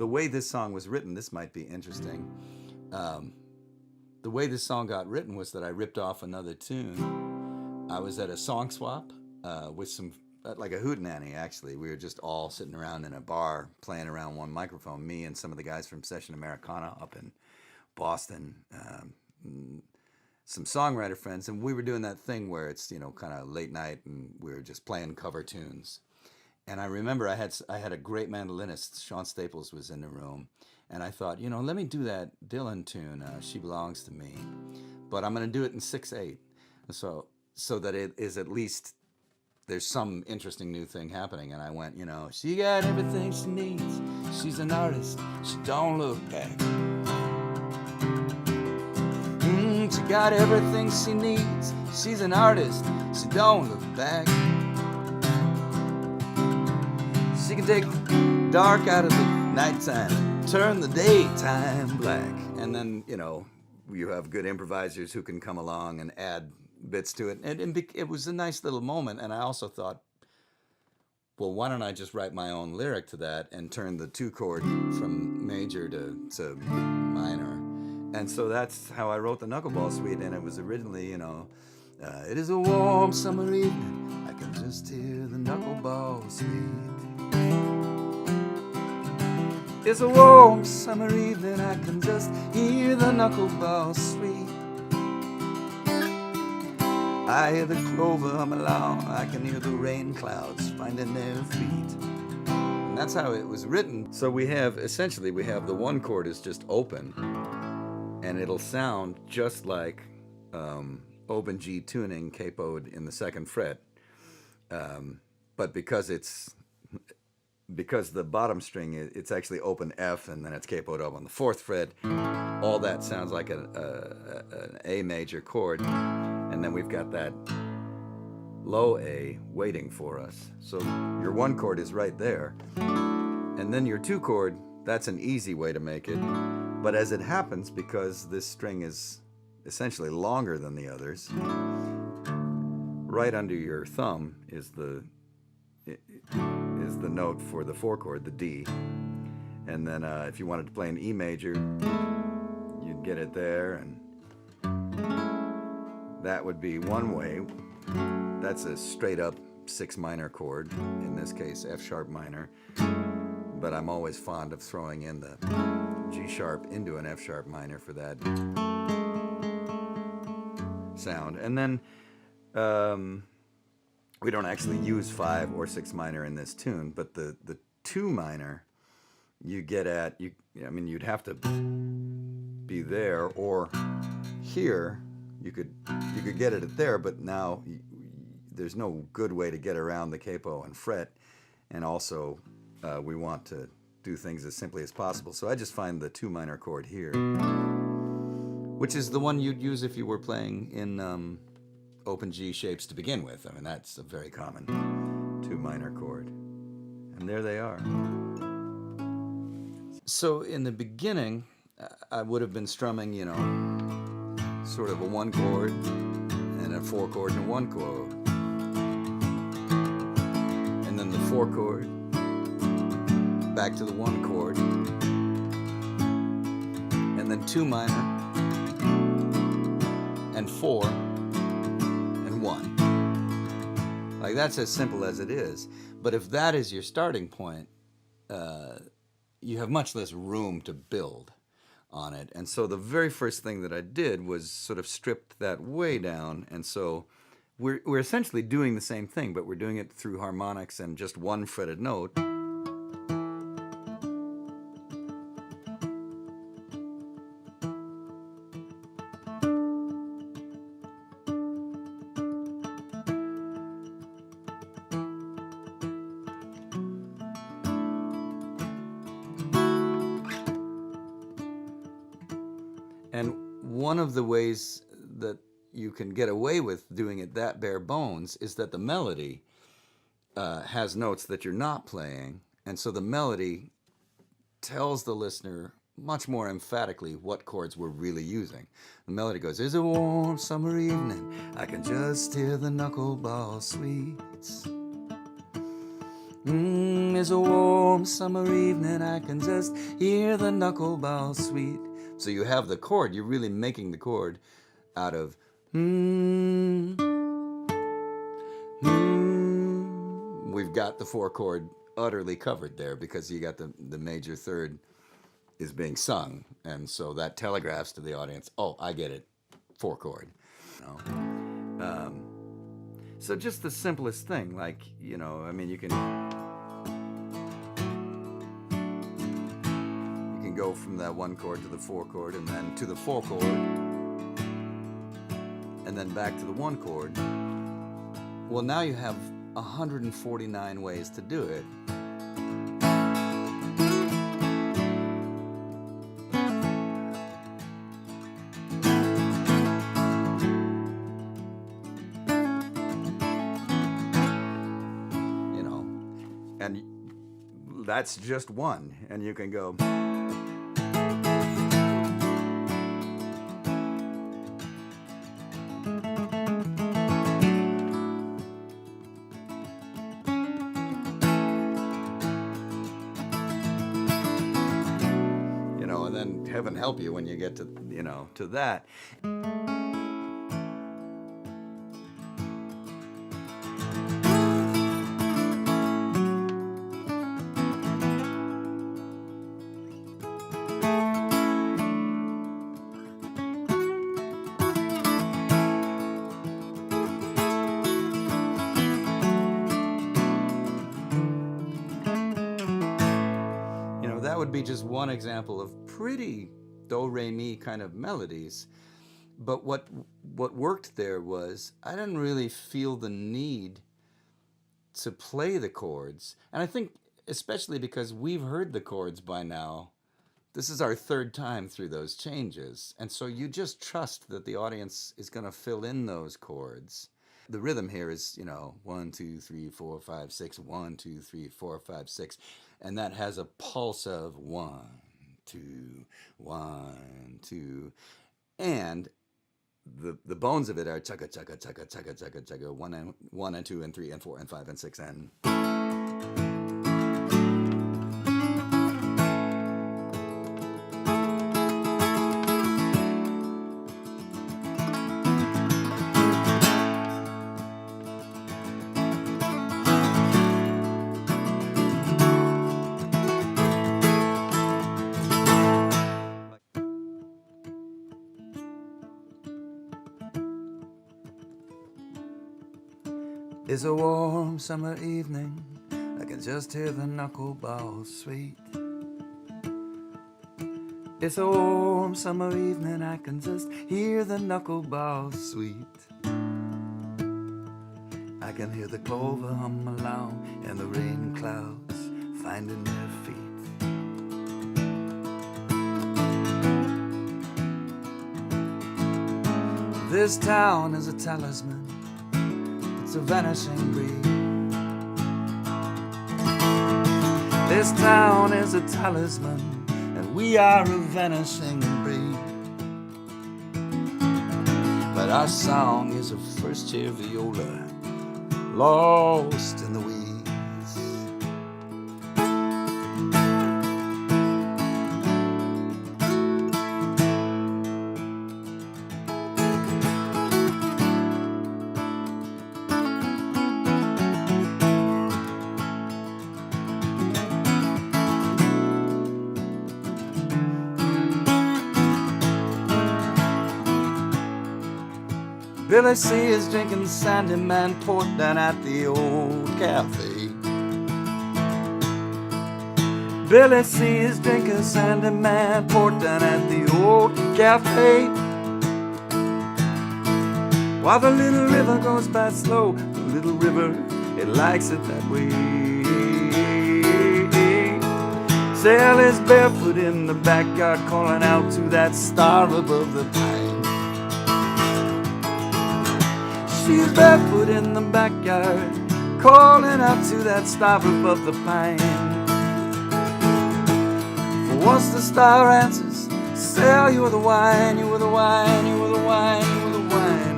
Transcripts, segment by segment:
the way this song was written, this might be interesting. Um, the way this song got written was that I ripped off another tune. I was at a song swap with some, like a hootenanny actually. We were just all sitting around in a bar playing around one microphone, me and some of the guys from Session Americana up in Boston, some songwriter friends, and we were doing that thing where it's, kind of late night and we were just playing cover tunes. And I remember I had a great mandolinist, Sean Staples, was in the room, and I thought, let me do that Dylan tune, "She Belongs to Me," but I'm going to do it in 6/8, so that it is at least there's some interesting new thing happening. And I went, she got everything she needs. She's an artist. She don't look back. She got everything she needs. She's an artist. She don't look back. She can take the dark out of the nighttime, turn the daytime black. And then, you have good improvisers who can come along and add bits to it. And it was a nice little moment. And I also thought, well, why don't I just write my own lyric to that and turn the 2-chord from major to minor? And so that's how I wrote the Knuckleball Suite. And it was originally, it is a warm summer evening, I can just hear the Knuckleball Suite. It's a warm summer evening, I can just hear the Knuckleball Suite. I hear the clover hum along, I can hear the rain clouds finding their feet. And that's how it was written. So we have the 1 chord is just open, and it'll sound just like open G tuning capoed in the 2nd fret. But because the bottom string, it's actually open F, and then it's capoed up on the 4th fret, all that sounds like an A major chord. And then we've got that low A waiting for us. So your 1 chord is right there. And then your 2 chord, that's an easy way to make it. But as it happens, because this string is essentially longer than the others, right under your thumb is the note for the 4 chord, the D. And then if you wanted to play an E major, you'd get it there, and that would be one way. That's a straight up 6 minor chord, in this case F sharp minor, but I'm always fond of throwing in the G sharp into an F sharp minor for that sound. And then we don't actually use 5 or 6 minor in this tune, but the 2 minor you get at, you'd have to be there, or here you could get it at there, but now there's no good way to get around the capo and fret, and also we want to do things as simply as possible. So I just find the 2 minor chord here, which is the one you'd use if you were playing in open G shapes to begin with. That's a very common 2 minor chord. And there they are. So in the beginning, I would have been strumming, sort of a 1 chord and a 4 chord and a 1 chord. And then the 4 chord, back to the 1 chord, and then 2 minor, and 4, and 1. Like, that's as simple as it is. But if that is your starting point, you have much less room to build on it. And so the very first thing that I did was sort of stripped that way down. And so we're essentially doing the same thing, but we're doing it through harmonics and just 1 fretted note. And one of the ways that you can get away with doing it that bare bones is that the melody has notes that you're not playing, and so the melody tells the listener much more emphatically what chords we're really using. The melody goes, "It's a warm summer evening, I can just hear the knuckleball sweets. is a warm summer evening, I can just hear the knuckleball sweet. So you have the chord, you're really making the chord out of We've got the 4 chord utterly covered there because you got the major third is being sung, and so that telegraphs to the audience, oh, I get it, 4 chord. So just the simplest thing, like, you know, I mean, you can go from that 1 chord to the 4 chord, and then to the 4 chord, and then back to the 1 chord. Well, now you have 149 ways to do it. You know, and that's just one, and you can go. And then heaven help you when you get to, you know, to that. That would be just one example of pretty do-re-mi kind of melodies. But what worked there was I didn't really feel the need to play the chords. And I think especially because we've heard the chords by now. This is our 3rd time through those changes. And so you just trust that the audience is going to fill in those chords. The rhythm here is, you know, 1, 2, 3, 4, 5, 6, 1, 2, 3, 4, 5, 6. And that has a pulse of 1, 2, 1, 2. And the bones of it are chugga, chugga, chugga, chugga, chugga, chugga, 1 and 2 and 3 and 4 and 5 and 6 and... It's a warm summer evening, I can just hear the knuckleball sweet. It's a warm summer evening, I can just hear the knuckleball sweet. I can hear the clover hum along and the rain clouds finding their feet. This town is a talisman, it's a vanishing breed. This town is a talisman, and we are a vanishing breed. But our song is a first-tier viola, lost in the weeds. Billy C. is drinking Sandyman port down at the old cafe. Billy C. is drinking Sandyman port down at the old cafe. While the little river goes by slow, the little river, it likes it that way. Sally's barefoot in the backyard, calling out to that star above the pine. She's barefoot in the backyard, calling out to that star above the pine. For once the star answers, Sal, you were the wine, you were the wine, you were the wine, you were the wine.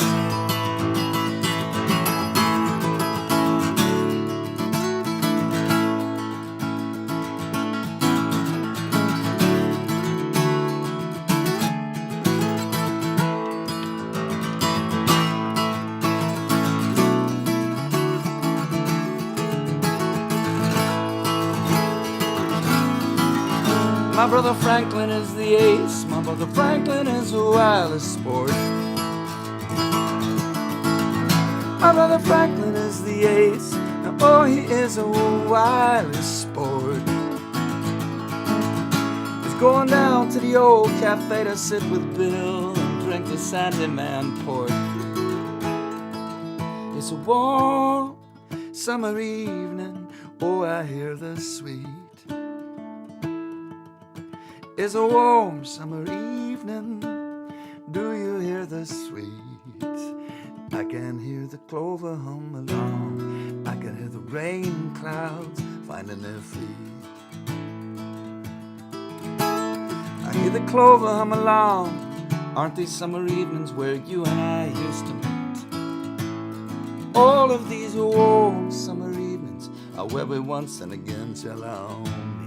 My brother Franklin is the ace. My brother Franklin is a wildest sport. My brother Franklin is the ace. Now, oh, he is a wildest sport. He's going down to the old cafe to sit with Bill and drink the Sandyman port. It's a warm summer evening. Oh, I hear the sweet. It's a warm summer evening. Do you hear the sweet? I can hear the clover hum along. I can hear the rain clouds finding their feet. I hear the clover hum along. Aren't these summer evenings where you and I used to meet? All of these warm summer evenings are where we once and again shall on.